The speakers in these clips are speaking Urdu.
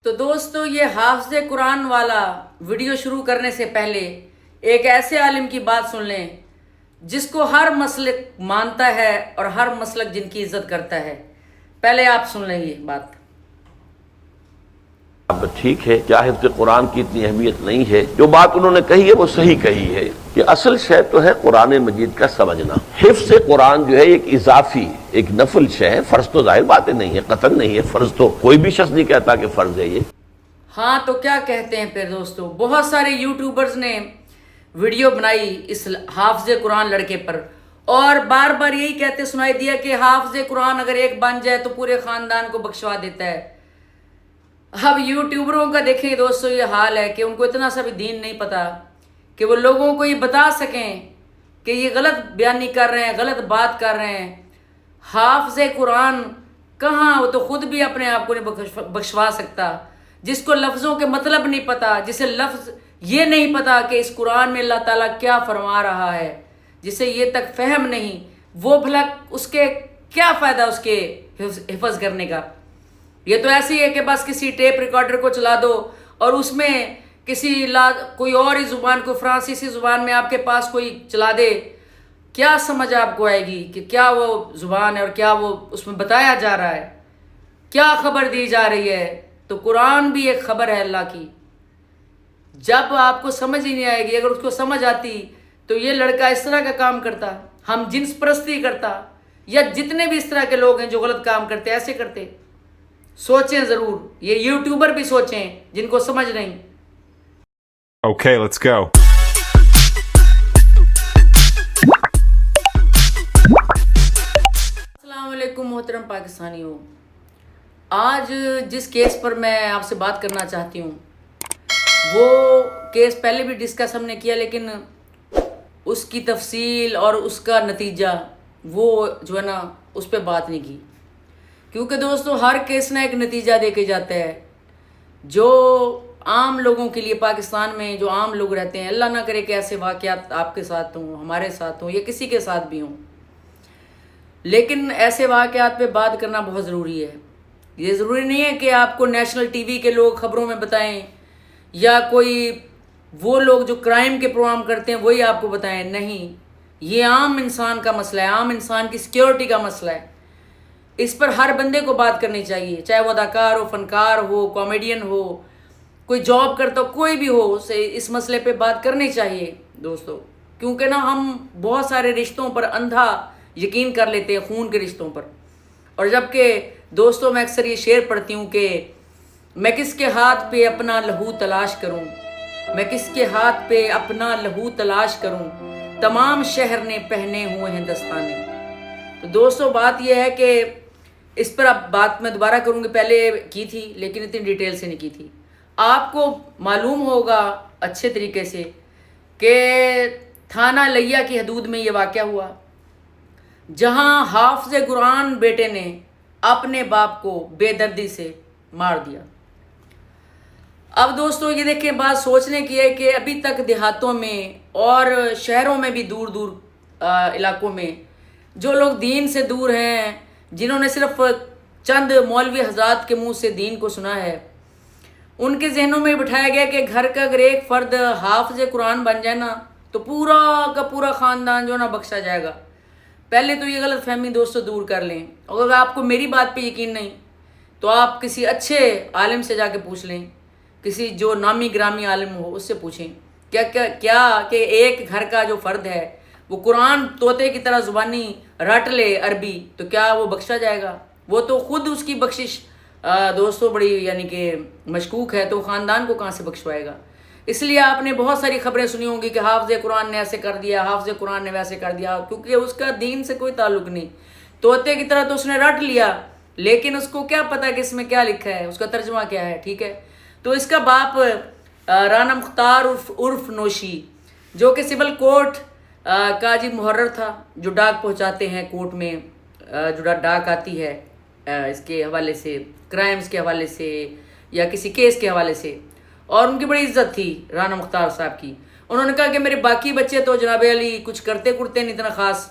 تو دوستو یہ حافظ قرآن والا ویڈیو شروع کرنے سے پہلے ایک ایسے عالم کی بات سن لیں جس کو ہر مسلک مانتا ہے اور ہر مسلک جن کی عزت کرتا ہے. پہلے آپ سن لیں یہ بات. اب ٹھیک ہے کیا حفظ قرآن کی اتنی اہمیت نہیں ہے. جو بات انہوں نے کہی ہے وہ صحیح کہی ہے کہ اصل شے تو ہے قرآن مجید کا سمجھنا. حفظ قرآن جو ہے ایک اضافی ایک نفل شے ہے. فرض تو ظاہر باتیں نہیں ہے، قطعاً نہیں ہے. فرض تو کوئی بھی شخص نہیں کہتا کہ فرض ہے یہ. ہاں تو کیا کہتے ہیں پھر دوستو، بہت سارے یوٹیوبرز نے ویڈیو بنائی اس حافظ قرآن لڑکے پر اور بار بار یہی کہتے سنائی دیا کہ حافظ قرآن اگر ایک بن جائے تو پورے خاندان کو بخشوا دیتا ہے. اب یوٹیوبروں کا دیکھیں دوستو یہ حال ہے کہ ان کو اتنا سا بھی دین نہیں پتا کہ وہ لوگوں کو یہ بتا سکیں کہ یہ غلط بیانی کر رہے ہیں، غلط بات کر رہے ہیں. حافظ قرآن کہاں، وہ تو خود بھی اپنے آپ کو نہیں بخشوا سکتا. جس کو لفظوں کے مطلب نہیں پتا، جسے لفظ یہ نہیں پتا کہ اس قرآن میں اللہ تعالیٰ کیا فرما رہا ہے، جسے یہ تک فہم نہیں، وہ بھلا اس کے کیا فائدہ اس کے حفظ کرنے کا. یہ تو ایسے ہی ہے کہ بس کسی ٹیپ ریکارڈر کو چلا دو اور اس میں کوئی اور ہی زبان کو فرانسیسی زبان میں آپ کے پاس کوئی چلا دے. کیا سمجھ آپ کو آئے گی کہ کیا وہ زبان ہے اور کیا وہ اس میں بتایا جا رہا ہے، کیا خبر دی جا رہی ہے. تو قرآن بھی ایک خبر ہے اللہ کی. جب آپ کو سمجھ ہی نہیں آئے گی، اگر اس کو سمجھ آتی تو یہ لڑکا اس طرح کا کام کرتا، ہم جنس پرستی کرتا، یا جتنے بھی اس طرح کے لوگ ہیں جو غلط کام کرتے ایسے کرتے. سوچیں ضرور، یہ یوٹیوبر بھی سوچیں جن کو سمجھ نہیں. Okay, let's go. السلام علیکم محترم پاکستانیوں. آج جس کیس پر میں آپ سے بات کرنا چاہتی ہوں وہ کیس پہلے بھی ڈسکس ہم نے کیا، لیکن اس کی تفصیل اور اس کا نتیجہ وہ جو ہے نا اس پہ بات نہیں کی، کیونکہ دوستو ہر کیس نہ ایک نتیجہ دے کے جاتا ہے. جو عام لوگوں کے لیے پاکستان میں جو عام لوگ رہتے ہیں، اللہ نہ کرے کہ ایسے واقعات آپ کے ساتھ ہوں، ہمارے ساتھ ہوں، یا کسی کے ساتھ بھی ہوں، لیکن ایسے واقعات پہ بات کرنا بہت ضروری ہے. یہ ضروری نہیں ہے کہ آپ کو نیشنل ٹی وی کے لوگ خبروں میں بتائیں یا کوئی وہ لوگ جو کرائم کے پروگرام کرتے ہیں وہی آپ کو بتائیں. نہیں، یہ عام انسان کا مسئلہ ہے، عام انسان کی سیکیورٹی کا مسئلہ ہے. اس پر ہر بندے کو بات کرنی چاہیے، چاہے وہ اداکار ہو، فنکار ہو، کامیڈین ہو، کوئی جاب کرتا ہو، کوئی بھی ہو، اسے اس مسئلے پہ بات کرنی چاہیے دوستو. کیونکہ نا ہم بہت سارے رشتوں پر اندھا یقین کر لیتے ہیں، خون کے رشتوں پر. اور جبکہ دوستو میں اکثر یہ شعر پڑھتی ہوں کہ میں کس کے ہاتھ پہ اپنا لہو تلاش کروں، میں کس کے ہاتھ پہ اپنا لہو تلاش کروں، تمام شہر نے پہنے ہوئے ہیں دستانے. تو دوستو بات یہ ہے کہ اس پر اب بات میں دوبارہ کروں گی، پہلے کی تھی لیکن اتنی ڈیٹیل سے نہیں کی تھی. آپ کو معلوم ہوگا اچھے طریقے سے کہ تھانہ لیا کی حدود میں یہ واقعہ ہوا، جہاں حافظ قرآن بیٹے نے اپنے باپ کو بے دردی سے مار دیا. اب دوستو یہ دیکھیں، بات سوچنے کی ہے کہ ابھی تک دیہاتوں میں اور شہروں میں بھی دور دور علاقوں میں جو لوگ دین سے دور ہیں، جنہوں نے صرف چند مولوی حضرات کے منہ سے دین کو سنا ہے، ان کے ذہنوں میں بٹھایا گیا کہ گھر کا اگر ایک فرد حافظ قرآن بن جائے نا تو پورا کا پورا خاندان جو نا بخشا جائے گا. پہلے تو یہ غلط فہمی دوستو دور کر لیں. اگر آپ کو میری بات پہ یقین نہیں تو آپ کسی اچھے عالم سے جا کے پوچھ لیں، کسی جو نامی گرامی عالم ہو اس سے پوچھیں کیا کہ ایک گھر کا جو فرد ہے وہ قرآن طوطے کی طرح زبانی رٹ لے عربی تو کیا وہ بخشا جائے گا؟ وہ تو خود اس کی بخشش دوستو بڑی یعنی کہ مشکوک ہے، تو خاندان کو کہاں سے بخشوائے گا؟ اس لیے آپ نے بہت ساری خبریں سنی ہوں گی کہ حافظ قرآن نے ایسے کر دیا، حافظ قرآن نے ویسے کر دیا، کیونکہ اس کا دین سے کوئی تعلق نہیں. طوطے کی طرح تو اس نے رٹ لیا، لیکن اس کو کیا پتا کہ اس میں کیا لکھا ہے، اس کا ترجمہ کیا ہے. ٹھیک ہے، تو اس کا باپ رانا مختار عرف نوشی، جو کہ سول کورٹ کا جی محرر تھا، جو ڈاک پہنچاتے ہیں کورٹ میں، جو ڈاک آتی ہے اس کے حوالے سے، کرائمز کے حوالے سے یا کسی کیس کے حوالے سے. اور ان کی بڑی عزت تھی رانا مختار صاحب کی. انہوں نے کہا کہ میرے باقی بچے تو جناب علی کچھ کرتے نہیں اتنا خاص،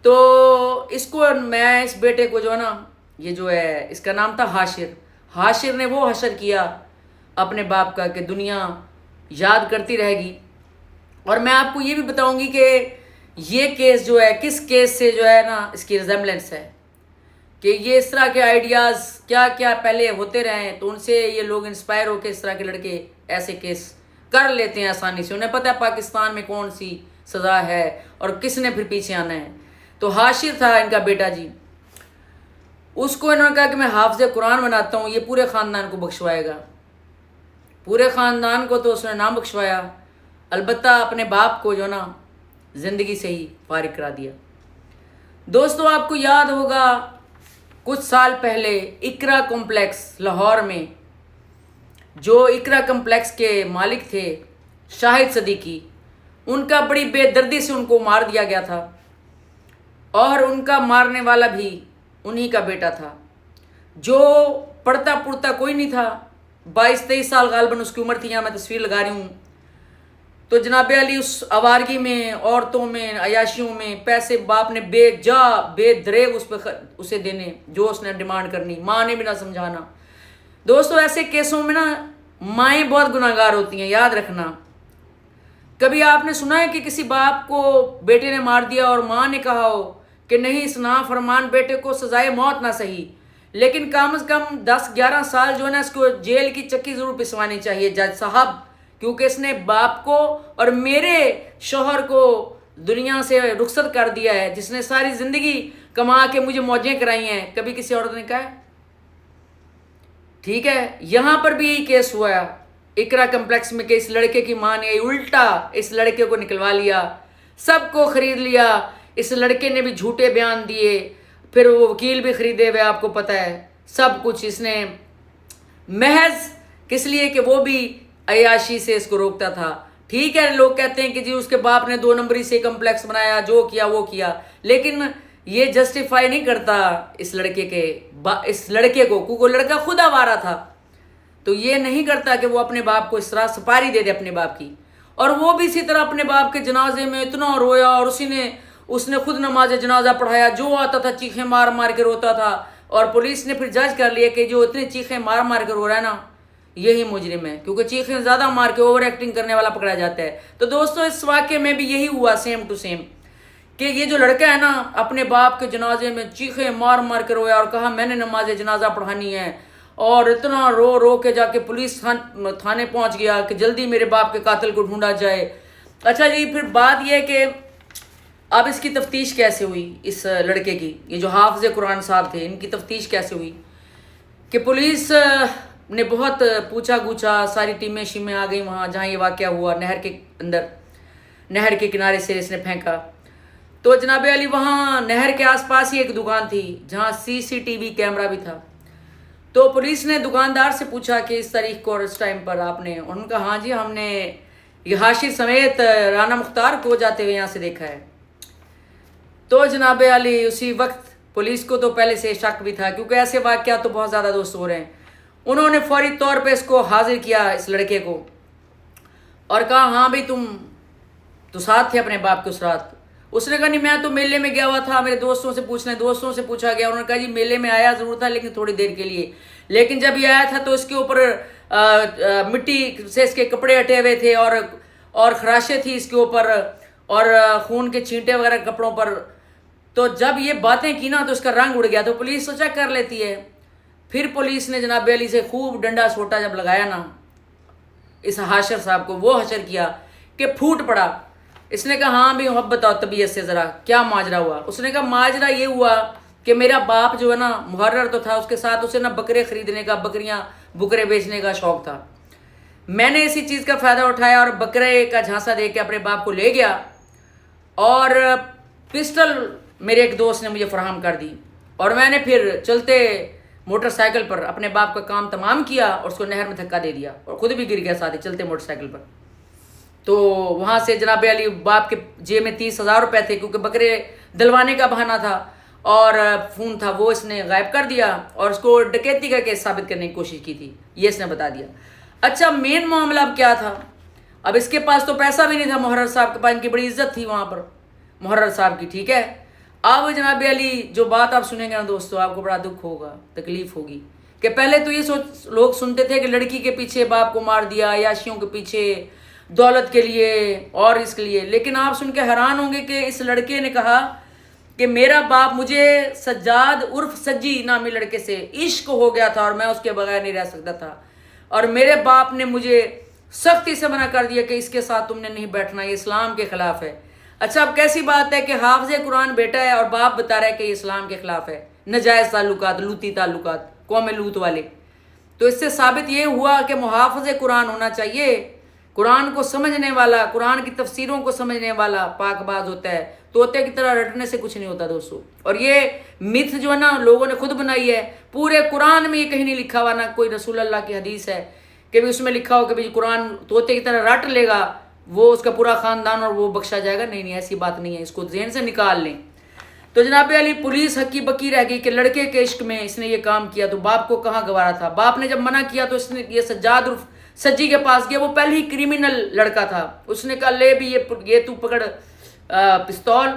تو اس کو میں اس بیٹے کو جو ہے نا، یہ جو ہے اس کا نام تھا حاشر نے وہ حشر کیا اپنے باپ کا کہ دنیا یاد کرتی رہے گی. اور میں آپ کو یہ بھی بتاؤں گی کہ یہ کیس جو ہے کس کیس سے جو ہے نا اس کی ریزمبلنس ہے، کہ یہ اس طرح کے آئیڈیاز کیا کیا پہلے ہوتے رہے ہیں، تو ان سے یہ لوگ انسپائر ہو کے اس طرح کے لڑکے ایسے کیس کر لیتے ہیں آسانی سے. انہیں پتہ ہے پاکستان میں کون سی سزا ہے اور کس نے پھر پیچھے آنا ہے. تو حاشر تھا ان کا بیٹا جی، اس کو انہوں نے کہا کہ میں حافظ قرآن بناتا ہوں، یہ پورے خاندان کو بخشوائے گا. پورے خاندان کو تو اس نے نام بخشوایا، البتہ اپنے باپ کو جو نا زندگی سے ہی فارغ کرا دیا. دوستو آپ کو یاد ہوگا کچھ سال پہلے اقرا کمپلیکس لاہور میں، جو اقرا کمپلیکس کے مالک تھے شاہد صدیقی، ان کا بڑی بے دردی سے ان کو مار دیا گیا تھا، اور ان کا مارنے والا بھی انہی کا بیٹا تھا، جو پڑھتا پڑھتا کوئی نہیں تھا. 22-23 سال غالباً اس کی عمر تھی، یہاں میں تصویر لگا رہی ہوں. تو جناب علی اس آوارگی میں، عورتوں میں، عیاشیوں میں پیسے باپ نے بے جا بے دریغ اس پہ اسے دینے جو اس نے ڈیمانڈ کرنی، ماں نے بھی نہ سمجھانا. دوستو ایسے کیسوں میں نا مائیں بہت گناہ گار ہوتی ہیں، یاد رکھنا. کبھی آپ نے سنا ہے کہ کسی باپ کو بیٹے نے مار دیا اور ماں نے کہا ہو کہ نہیں اس نافرمان بیٹے کو سزائے موت نہ سہی، لیکن کم از کم 10-11 سال جو ہے نا اس کو جیل کی چکی ضرور پسوانی چاہیے جج صاحب، کیونکہ اس نے باپ کو اور میرے شوہر کو دنیا سے رخصت کر دیا ہے، جس نے ساری زندگی کما کے مجھے موجیں کرائی ہیں. کبھی کسی عورت نے کہا ہے؟ ٹھیک ہے، یہاں پر بھی یہی کیس ہوا ہے اقرا کمپلیکس میں کہ اس لڑکے کی ماں نے الٹا اس لڑکے کو نکلوا لیا، سب کو خرید لیا. اس لڑکے نے بھی جھوٹے بیان دیے، پھر وہ وکیل بھی خریدے ہوئے، آپ کو پتہ ہے سب کچھ اس نے، محض کس لیے کہ وہ بھی عیاشی سے اس کو روکتا تھا. ٹھیک ہے، لوگ کہتے ہیں کہ جی اس کے باپ نے 2 نمبری سے کمپلیکس بنایا، جو کیا وہ کیا، لیکن یہ جسٹیفائی نہیں کرتا اس لڑکے کو، کیونکہ لڑکا خود آوارہ تھا، تو یہ نہیں کرتا کہ وہ اپنے باپ کو اس طرح سپاری دے دے اپنے باپ کی. اور وہ بھی اسی طرح اپنے باپ کے جنازے میں اتنا رویا، اور اس نے خود نماز جنازہ پڑھایا، جو آتا تھا چیخیں مار مار کے روتا تھا. اور پولیس نے پھر جج کر لیا کہ جو اتنی چیخیں مار مار کے رو رہا ہے نا یہی مجرم ہے، کیونکہ چیخیں زیادہ مار کے اوور ایکٹنگ کرنے والا پکڑا جاتا ہے. تو دوستو اس واقعے میں بھی یہی ہوا سیم ٹو سیم، کہ یہ جو لڑکا ہے نا اپنے باپ کے جنازے میں چیخیں مار مار کے رویا اور کہا میں نے نماز جنازہ پڑھانی ہے، اور اتنا رو رو کے جا کے پولیس تھانے پہنچ گیا کہ جلدی میرے باپ کے قاتل کو ڈھونڈا جائے. اچھا جی، پھر بات یہ کہ اب اس کی تفتیش کیسے ہوئی، اس لڑکے کی، یہ جو حافظ قرآن صاحب تھے ان کی تفتیش کیسے ہوئی، کہ پولیس نے بہت پوچھا گوچھا، ساری ٹیمیں شیمیں آ گئی وہاں جہاں یہ واقعہ ہوا، نہر کے اندر، نہر کے کنارے سے اس نے پھینکا. تو جناب علی وہاں نہر کے آس پاس ہی ایک دکان تھی جہاں CCTV کیمرہ بھی تھا. تو پولیس نے دکاندار سے پوچھا کہ اس تاریخ کو اور اس ٹائم پر آپ نے، انہوں نے کہا ہاں جی ہم نے یہ حاشر سمیت رانا مختار کو جاتے ہوئے یہاں سے دیکھا ہے. تو جناب علی اسی وقت پولیس کو تو پہلے سے شک بھی تھا، کیونکہ ایسے واقعات تو بہت زیادہ دوست ہو رہے ہیں. انہوں نے فوری طور پہ اس کو حاضر کیا، اس لڑکے کو، اور کہا ہاں بھائی تم تو ساتھ تھے اپنے باپ کے اس رات. اس نے کہا نہیں میں تو میلے میں گیا ہوا تھا، میرے دوستوں سے پوچھا گیا. انہوں نے کہا جی میلے میں آیا ضرور تھا لیکن تھوڑی دیر کے لیے، لیکن جب یہ آیا تھا تو اس کے اوپر مٹی سے اس کے کپڑے ہٹے ہوئے تھے اور خراشیں تھی اس کے اوپر، اور خون کے چھینٹے وغیرہ کپڑوں پر. تو جب یہ باتیں کی نا تو اس کا رنگ اڑ گیا. تو پولیس تو چیک کر لیتی ہے. پھر پولیس نے جناب علی سے خوب ڈنڈا سوٹا جب لگایا نا اس حاشر صاحب کو، وہ حشر کیا کہ پھوٹ پڑا. اس نے کہا ہاں بھی محبت بتاؤ طبیعت سے ذرا کیا ماجرا ہوا. اس نے کہا ماجرا یہ ہوا کہ میرا باپ جو ہے نا محرر تو تھا، اس کے ساتھ اسے نا بکرے خریدنے کا، بکرے بیچنے کا شوق تھا. میں نے اسی چیز کا فائدہ اٹھایا اور بکرے کا جھانسا دے کے اپنے باپ کو لے گیا، اور پسٹل میرے ایک دوست نے مجھے فراہم کر دی، اور میں نے پھر چلتے موٹر سائیکل پر اپنے باپ کا کام تمام کیا اور اس کو نہر میں دھکا دے دیا اور خود بھی گر گیا ساتھ ہی چلتے موٹر سائیکل پر. تو وہاں سے جناب علی باپ کے جیب میں 30,000 روپے تھے، کیونکہ بکرے دلوانے کا بہانہ تھا اور فون تھا، وہ اس نے غائب کر دیا اور اس کو ڈکیتی کا کیس ثابت کرنے کی کوشش کی تھی، یہ اس نے بتا دیا. اچھا مین معاملہ اب کیا تھا؟ اب اس کے پاس تو پیسہ بھی نہیں تھا، محرر صاحب کے پاس، ان کی بڑی عزت تھی وہاں پر محرر صاحب کی. ٹھیک ہے، اب جناب علی جو بات آپ سنیں گے نا دوستو آپ کو بڑا دکھ ہوگا، تکلیف ہوگی، کہ پہلے تو یہ لوگ سنتے تھے کہ لڑکی کے پیچھے باپ کو مار دیا، عیاشیوں کے پیچھے، دولت کے لیے اور اس کے لیے، لیکن آپ سن کے حیران ہوں گے کہ اس لڑکے نے کہا کہ میرا باپ مجھے سجاد عرف سجی نامی لڑکے سے عشق ہو گیا تھا اور میں اس کے بغیر نہیں رہ سکتا تھا، اور میرے باپ نے مجھے سختی سے منع کر دیا کہ اس کے ساتھ تم نے نہیں بیٹھنا، یہ اسلام کے خلاف ہے۔ اچھا اب کیسی بات ہے کہ حافظ قرآن بیٹا ہے اور باپ بتا رہا ہے کہ یہ اسلام کے خلاف ہے، نجائز تعلقات، لوتی تعلقات، قوم لوت والے۔ تو اس سے ثابت یہ ہوا کہ محافظ قرآن ہونا چاہیے، قرآن کو سمجھنے والا، قرآن کی تفسیروں کو سمجھنے والا پاک باز ہوتا ہے، طوطے کی طرح رٹنے سے کچھ نہیں ہوتا دوستو۔ اور یہ متھ جو ہے نا لوگوں نے خود بنائی ہے، پورے قرآن میں یہ کہیں نہیں لکھا ہوا، نہ کوئی رسول اللہ کی حدیث ہے کہ بھی اس میں لکھا ہو کہ بھی قرآن طوطے کی طرح رٹ لے گا وہ اس کا پورا خاندان اور وہ بخشا جائے گا، نہیں ایسی بات نہیں ہے، اس کو ذہن سے نکال لیں۔ تو جناب علی پولیس ہکی بکی رہ گئی کہ لڑکے کے عشق میں اس نے یہ کام کیا، تو باپ کو کہاں گوارا تھا؟ باپ نے جب منع کیا تو اس نے یہ سجاد عرف سجی کے پاس گیا، وہ پہلے ہی کریمنل لڑکا تھا، اس نے کہا لے بھی یہ تو پکڑ پستول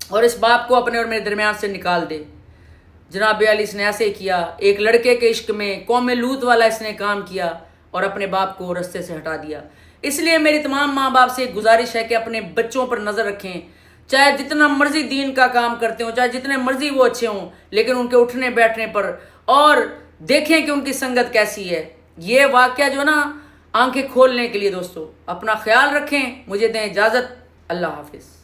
اور اس باپ کو اپنے اور میرے درمیان سے نکال دے۔ جناب علی اس نے ایسے کیا، ایک لڑکے کے عشق میں قوم لوت والا اس نے کام کیا اور اپنے باپ کو رستے سے ہٹا دیا۔ اس لیے میری تمام ماں باپ سے ایک گزارش ہے کہ اپنے بچوں پر نظر رکھیں، چاہے جتنا مرضی دین کا کام کرتے ہوں، چاہے جتنے مرضی وہ اچھے ہوں، لیکن ان کے اٹھنے بیٹھنے پر اور دیکھیں کہ ان کی سنگت کیسی ہے۔ یہ واقعہ جو نا آنکھیں کھولنے کے لیے دوستو، اپنا خیال رکھیں، مجھے دیں اجازت، اللہ حافظ۔